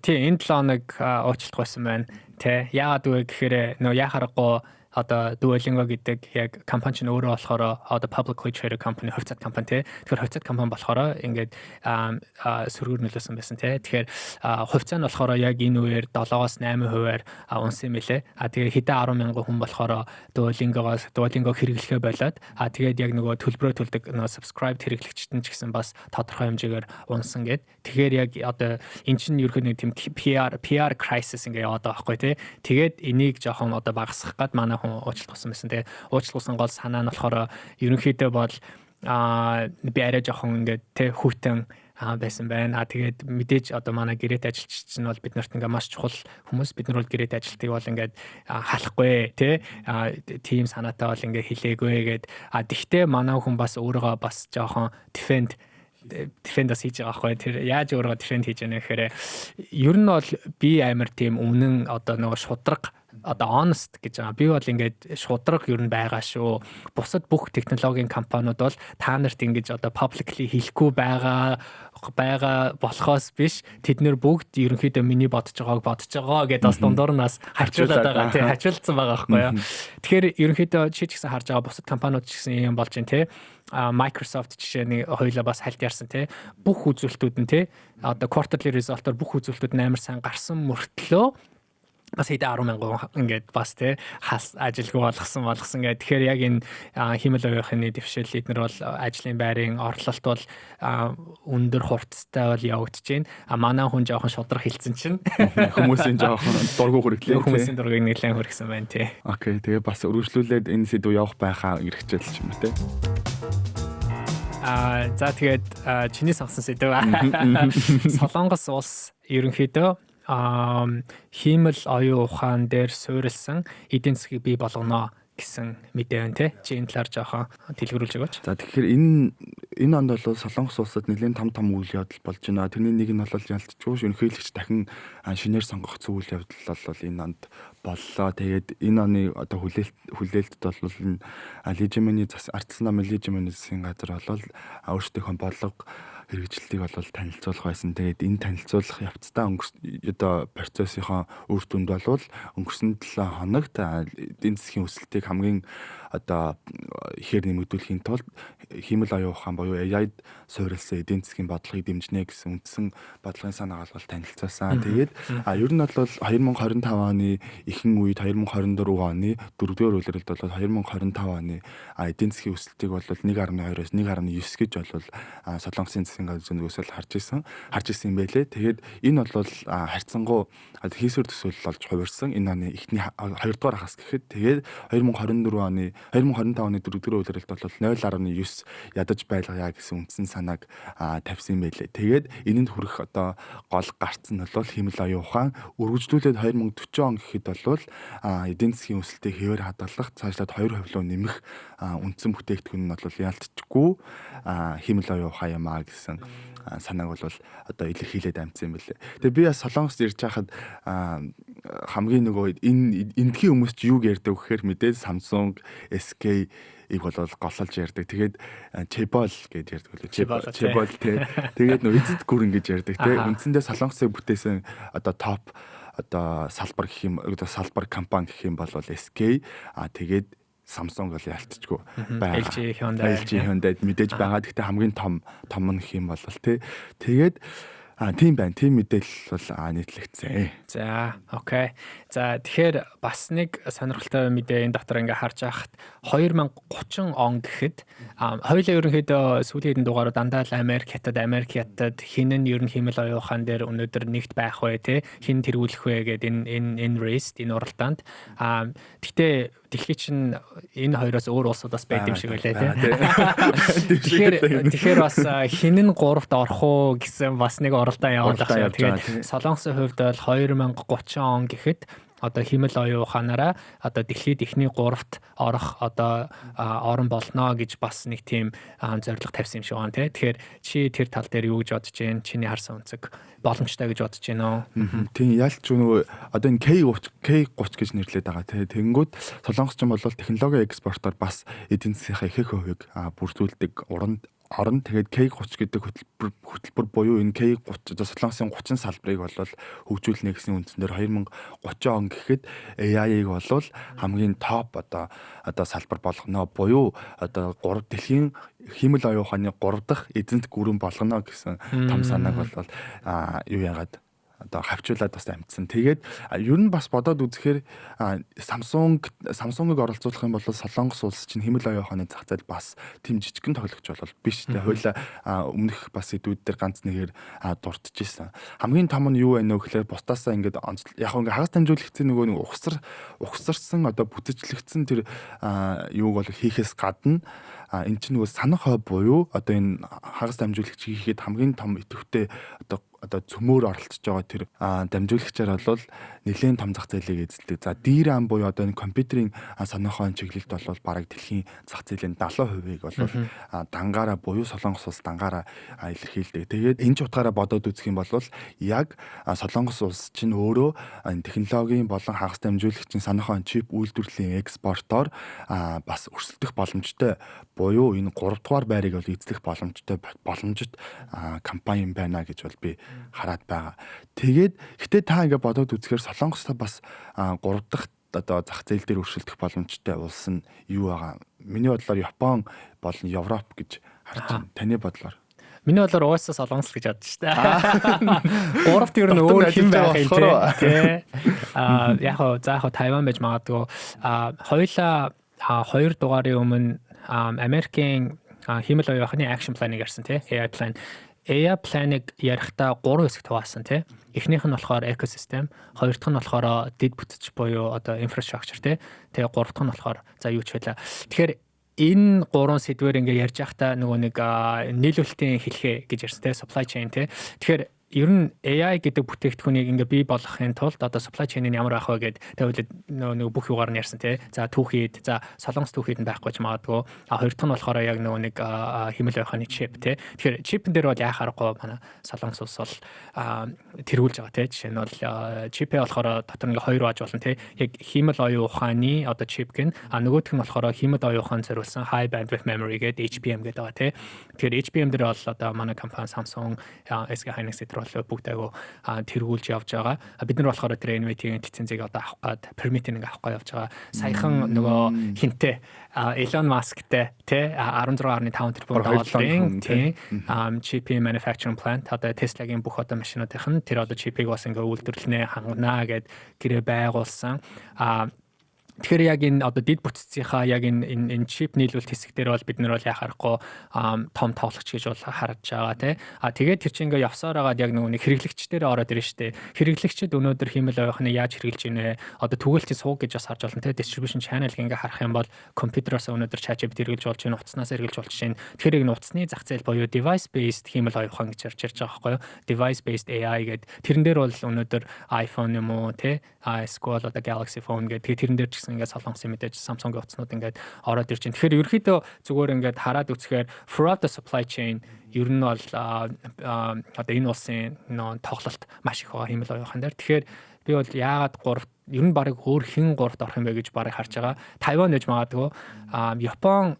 тий энэ 7 хоног уучлах байсан байна. Тэ яагаад вэ гэхээр нөө яхарахгүй одоо Duolingo гэдэг яг компани чинь өөрөө болохоор одоо publicly traded company хувьцаат компани тий. Тэгэхээр хувьцаат компани болохоор ингээд сөргөр нөлөөсөн байсан тий. Тэгэхээр хувьцаа нь болохоор яг энэ үеэр 7-8% унсан юм лээ. Тэгээ хэдэн 10,000 хүн болохоор Duolingo хэрэглэхээ болоод тэгээд яг нөгөө төлбөрөө төлдөг нөгөө subscribe хэрэглэгчтэн ч гэсэн бас тодорхой хэмжээгээр унсан гэд. Тэгэхээр яг одоо эн чинь ерөөхдөө нэг тийм PR crisis ингээ яваад байгаа байхгүй тий. Тэгээд энийг жоохон одоо багасгах гад манай хүн уучлах болсон байсан. Тэгээ уучлахсан гол санаа нь болохоор ерөнхийдөө бол би арай жоохон ингээд тэ хүүтэн байсан байна. Тэгээд мэдээж одоо манай гэрээт ажилчид чинь бол бид нарт ингээ маш чухал хүмүүс. Бид нар бол гэрээт ажилтгийг бол ингээд халахгүй тий. Тим санаатай бол ингээ хэлээгүй гэд. Тэгтээ манай хүн бас өөрийгөө бас жоохон defend бас хийж байгаа байхгүй. Тэр яаж өөрийгөө defend хийж яана гэхээр ер нь бол би амар тийм үнэн одоо нөгөө шудраг одоо honest гэж байгаа. Би бол ингээд шудраг ер нь байгаа шүү. Бусад бүх технологийн компаниуд бол та нарт ингэж одоо publicly хэлэхгүй байгаа болохоос биш. Тэд нэр бүгд ерөнхийдөө миний бодож байгаа гэдээ бас дундуур нас хачуулаад байгаа. Тий хачуулсан байгаа байхгүй юу. Тэгэхээр ерөнхийдөө чи ч гэсэн харж байгаа бусад компаниуд ч гэсэн юм болж байна тий. Microsoft жишээний хоёлаа бас хальт ярьсан тий. Бүх үзүүлэлтүүд нь тий. Одоо quarterly result-оор бүх үзүүлэлтүүд амар сайн гарсан мөртлөө бас хэдэн 10,000 ингээд бас тий хас ажилгүй болгосон гэдэг. Тэгэхээр яг энэ хиймэл оюухны дэвшил эднэр бол ажлын байрын орлолт бол өндөр хурцтай бол явагдаж байна. Манай хүн жоохон шудраг хэлсэн чинь хүмүүсийн жоохон дургу хүргэлээ. Хүмүүсийн дургыг нэлээд хүргэсэн байна тий. Окей, тэгээ бас өргөжлүүлээд энэ сэдв явах байхаа эрхжээл ч юм уу тий. За тэгээд чиний сонгосон сэдв. Солонгос улс ерөнхийдөө хиймэл оюун ухаан дээр суурилсан эдийн засгийг бий болгоно гэсэн мэдээ байна тий. Чи энэ талаар жоохон дэлгэрүүлж өгөөч. За тэгэхээр энэ онд бол Солонгос улсад нэлээд том үйл явдал болж байна. Тэрний нэг нь бол ялцчихгүй ерөнхийлөгч дахин шинээр сонгох үйл явдал бол энэ онд боллоо. Тэгээд энэ оны одоо хүлээлтд бол лижимэний ард намын лижимэний засгийн газар бол өөрсдийнхөө бодлого хэрэгжилтийг бол танилцуулах байсан. Тэгээд энэ танилцуулах явцдаа одоо процессынхаа үр дүнд бол өнгөрсөн 7 хоногт эдийн засгийн өсөлтийг хамгийн одоо ихээр нэмэгдүүлэхийн тулд хиймэл оюун ухаан буюу AI-д суурилсан эдийн засгийн бодлогыг дэмжинэ гэсэн үндсэн бодлогын санаагаа бол танилцуулсан. Тэгээд ер нь бол 2025 оны ихэнх үед 2024 оны 4-р улиралд бол 2025 оны эдийн засгийн өсөлтийг бол 1.2-оос 1.9 гэж бол Солонгосын засгийн газрын өсөлт харж исэн юм байлээ. Тэгээд энэ бол харьцангуй хийсвэр төсөөлөл болж хувирсан. Энэ оны эхний 2-р хагас гэхэд тэгээд 2025 оны 4-р улиралд бол 0.9 ядаж байлгая гэсэн үндсэн санааг тавьсан юм байлээ. Тэгээд энэнд хүрэх одоо гол гарц нь бол хиймэл оюун ухаан үргэлжлүүлээд 2040 он гэхэд бол эдийн засгийн өсөлтийг хэвээр хадгалах цаашлаад 2% нэмэх үндсэн бүтээгдэхүүн нь бол яалтчгүй хиймэл оюун ухаан юм аа гэсэн санааг бол одоо илэрхийлээд амжсан юм байлээ. Тэгээ би бас Солонгост ирж байхад хамгийн нөгөө эндхийн хүмүүс ч юу ярьдаг гэхээр мэдээж Samsung, SK ийг бол голлож ярьдаг. Тэгээд Chebol гэж ярьдаг лөө. Chebol тий. Тэгээд нөгөө эцэд гүрэн гэж ярьдаг тий. Үндсэндээ Солонгосыг бүтээсэн одоо топ одоо салбар гэх юм одоо салбар компани гэх юм бол SK тэгээд Samsung бол ялцчихгүй LG Hyundai. LG Hyundai мэдээж байгаа. Гэхдээ хамгийн том нь гэх юм бол тий. Тэгээд тийм байна. Тийм мэдээлэл бол нийтлэгдсэн. За, окей. За, тэгэхээр бас нэг сонирхолтой мэдээ энэ дотор ингээ харж байхад 2030 он гэхэд хоёулаа ерөнхийдөө сүүлийн дугаарууд дандаа л Америк хятад хин нь ер нь хэмэл оюухан дээр өнөөдөр нэгт байх вэ те хин тэргүүлэх вэ гэдэг энэ race энэ уралдаанд гэхдээ дэлхий чинь энэ хоёроос өөр улсуудаас байд юм шиг байлаа те. Тэгэхээр бас хин нь 3-т орох уу гэсэн бас нэг оролдоо явуулах шиг. Тэгээд Солонгосын хувьд бол 2030 он гэхэд одоо химэл оюун ухаанаараа одоо дэлхийд эхний 3-т орох одоо орон болно гэж бас нэг тийм зорилго тавьсан юм шиг байна тий. Тэгэхээр чи тэр тал дээр юу гэж бодож байна? Чиний харсан үнцэг боломжтой гэж бодож байна уу? Тийм ялч нөгөө одоо энэ K30 гэж нэрлэдэг байгаа тий. Тэгэнгүүт Солонгос ч юм бол технологийн экспортоор бас эдийн засгийнхаа ихэнх хувийг бүрдүүлдэг орон. Тэгээд K30 гэдэг хөтөлбөр буюу энэ K30 одоо Солонгосын 30 салбарыг бол хөгжүүлнэ гэсэн үндсээр 2030 он гэхэд AI-ыг бол хамгийн топ одоо салбар болгоно буюу одоо 3 дэлхийн химэл оюун ухааны 3 дахь эзэнт гүрэн болгоно гэсэн том санааг бол юу яагаад одоо хавчуулаад бас амтсан. Тэгээд ер нь бас бодоод үзэхээр Samsung-ыг оролцуулах юм бол Солонгос улс чинь химэл оюун ухааны зах зээл бас тийм жижигхэн тоглогч бол биш тэ. Хойлоо өмнөх бас сэдвүүд дээр ганц нэгээр дурдж ирсэн. Хамгийн том нь юу вэ нөө гэхээр бусдаасаа ингээд яг ингээ хагас дамжуулагчийн нөгөө нэг ухсарсан одоо бүтээжлэгдсэн тэр юуг бол хийхээс гадна эн чинь нөгөө санах хой буюу одоо энэ хагас дамжуулагч хийхэд хамгийн том идэвхтэй одоо цөмөр оролцож байгаа тэр дамжуулагчаар бол нэлээд том зах зээлийг эзэлдэг. За DRAM буюу одоо энэ компьютерийн санахын чиглэлд бол бараг дэлхийн зах зээлийн 70%-ийг бол дангаараа буюу Солонгос улс дангаараа илэрхийлдэг. Тэгээд энэ ч утгаараа бодоод үзэх юм бол яг Солонгос улс чинь өөрөө энэ технологийн болон хагас дамжуулагчийн санахын чип үйлдвэрлэлийн экспортоор бас өрсөлдөх боломжтой буюу энэ 3 дугаар байрыг бол эзлэх боломжит компани байна гэж бол би хараад байгаа. Тэгээд гэтээ та ингээ бодоод үзэхээр Солонгостой бас 3 дахь одоо зах зээл дээр өршөлдөх боломжтой улс нь юу байгаа? Миний бодлоор Япон болон Европ гэж харж байна. Таны бодлоор? Миний бодлоор уусаа Солонгос гэж бодож штэ. 3-т ер нь өөр хэм байх юм тий. Яг хоо Тайван байж магадгүй. Хоёулаа 2 дугаарын өмнө Америкийн химэл оюун ухааны action plan-ыг ярьсан тий. AI plan. AI plan-ыг ярихдаа 3 хэсэгт хуваасан тий. Эхнийх нь болохоор экосистем, хоёр дахь нь болохоор дэд бүтц буюу одоо infrastructure тий. Тэгээ гурав дахь нь болохоор за юу ч байлаа. Тэгэхээр энэ 3 сэдвээр ингээ ярьж байхдаа нөгөө нэг нийлүүлэлтийн хэлхээ гэж ярьсан тий. Supply chain тий. Тэгэхээр ер нь AI гэдэг бүтээгдэхүүнийг ингээ бий болгохын тулд одоо supply chain нь ямар байх вэ гэд тавилд нөгөө бүх югаар нь ярьсан тий. За түүхийд, за Солонгос түүхийд нь байхгүй ч магадгүй. Хоёр дахь нь болохоор яг нөгөө нэг химэл байханы chip тий. Тэгэхээр chip дээр бол яхаарахгүй манай Солонгос улс бол тэргүүлж байгаа тий. Жишээ нь бол chip болохоор дотор ингээ хоёр бааж болно тий. Яг химэл оюун ухааны одоо chip гэн нөгөөх нь болохоор химэл оюун ухаанд зориулсан high bandwidth memory гэдэг HBM гэдэг байгаа тий. Тэгэхээр HBM дээр бол одоо манай компани Samsung, SK Hynix бүгд айгу тэргүүлж явж байгаа. Бид нар болохоор тэр NVIDIA-ийн лицензийг одоо авах гээд permit-ийг авах гээд явж байгаа. Саяхан нөгөө хинтээ Elon Musk-тэй тий 16.5 тэрбум долларын тий chip manufacturing plant одоо Tesla-гийн бүх одоо машинуудын тэр одоо chip-ийг бас ингээ үйлдвэрлэнэ хангана гэд гэрээ байгуулсан. Тэгэхээр яг энэ одоо дид бүтцийнхаа яг энэ чип нийлүүлэлт хэсэг дээр бол бид нар бол яхаарахгүй том тоглогч гэж бол харж байгаа тий. Тэгээд тэр чинь ингээ явсаар агаад яг нэг хэрэглэгчдээр ороод ирнэ штэ. Хэрэглэгчд өнөөдөр химэл оюухны яаж хэрэглэж ийнэ? Одоо түгэлтийн сууг гэж бас харж болно тий. Distribution channel ингээ харах юм бол компьютероос өнөөдөр ChatGPT хэрэглэж болж байна, утаснаас хэрэглэж болж байна. Тэгэхээр яг утасны зах зээл буюу device based химэл оюухан гэж ярьж байгаа байхгүй юу? Device based AI гэдэг тэрэн дээр бол өнөөдөр iPhone юм уу тий? Эсвэл одоо Galaxy phone гэдэг тэрэн дээр ингээд Солонгосын мэдээж Samsung-ийн утаснууд ингээд ороод ирж байна. Тэгэхээр ерөөхдөө зүгээр ингээд хараад үзэхээр throughout the supply chain ер нь бол одоо энэ улсын тоглолт маш их байгаа хэмэл оюухан дээр. Тэгэхээр би бол яагаад 3 ер нь баг өөр хин 3-т орох юм бэ гэж барыг харж байгаа. Тайван гэж магадгүй. Япон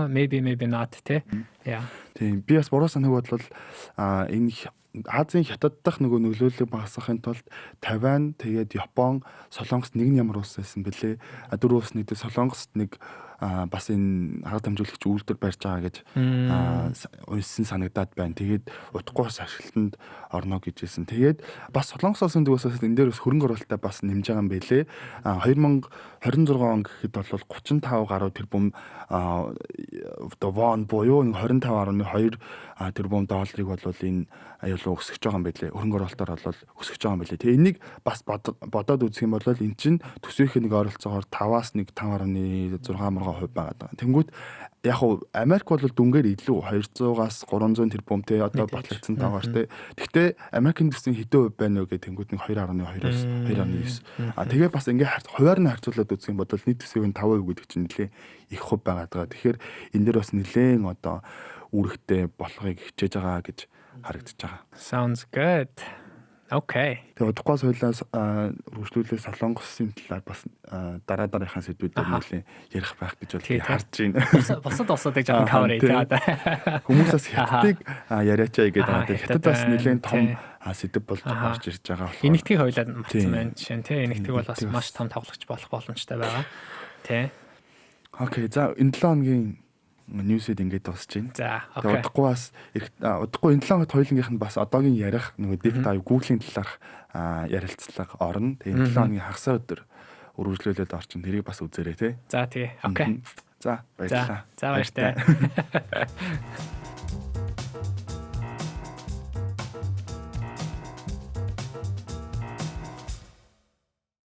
maybe not тий. Яа. Тийм би бас буруу санааг бодлол энэ Азийн хятад дахь нөгөө нөлөөллөг багасгахын тулд Тайван тэгээд Япон, Солонгос нэг нь ямар улс байсан бэлээ. Дөрөв улс нийтээ Солонгост нэг бас энэ арга дамжуулагч үйлдвэр барьж байгаа гэж унсан санагдаад байна. Тэгээд утгагүй бас ашиглалтанд орно гэж хэлсэн. Тэгээд бас Солонгос улсын төвөөс энэ дээр бас хөрөнгө оруулалтаа бас нэмж байгаа юм байлээ. 2026 он гэхэд бол 35 гаруй тэрбум вон буюу 25.2 тэрбум долларыг бол энэ аюулгүй өсгөж байгаа юм байлээ. Хөрөнгө оруулалтаар бол өсгөж байгаа юм байлээ. Тэгээ энийг бас бодоод үзэх юм бол энэ чинь төсвийн нэг ойролцоогоор 5-аас 1.6% байгаа. Тэнгүүт яг хуу Америк бол дүнгээр илүү 200-аас 300 тэрбумтэй одоо батлагдсан таагаар те. Гэхдээ Америкийн төсвийн хэдэн хувь байна вэ гэх тэнгүүт нэг 2.2-оос 2.9. Тэгээ бас ингээ хуваар нь харьцуулаад үзэх юм бол нийт төсвийн 5% гэдэг чинь нэлээ их хувь байгаа даа. Тэгэхээр энэ дээр бас нэлээн одоо үүрэгтэй болохыг хичээж байгаа гэж харагдаж байгаа. Sounds good. Okay. Тэгээ удахгүй соёлоос үргэлжлүүлээ Солонгосын талаар бас дараагийн сэдвүүд дээр нэлээ ярих байх гэж бол харж байна. Босод яг cover хийгээд хүмүүсээс хятадыг яриачаа гэдэг байгаа. Тэгээ хятад бас нэлээд том сэдв болж гарч ирж байгаа. Энэтхийг хойлоод марцсан байна жишээ нь тий. Энэтхийг бол бас маш том тоглогч болох боломжтой байгаа. Тий. Окей. За энэ 7 хоногийн ньюсэд ингээд дуусж байна. За, окей. Удахгүй бас удахгүй энэ 7 хоногт хоёулангийнх нь бас одоогийн ярих нөгөө deep dive Google-ийн талаарх ярилцлага орно. Тэгээ энэ 7 хоногийн хагас өдөр үргэлжлүүлээд орчин. Тэрийг бас үзээрэй тий. За тий. Окей. За баярлалаа. За баяртай.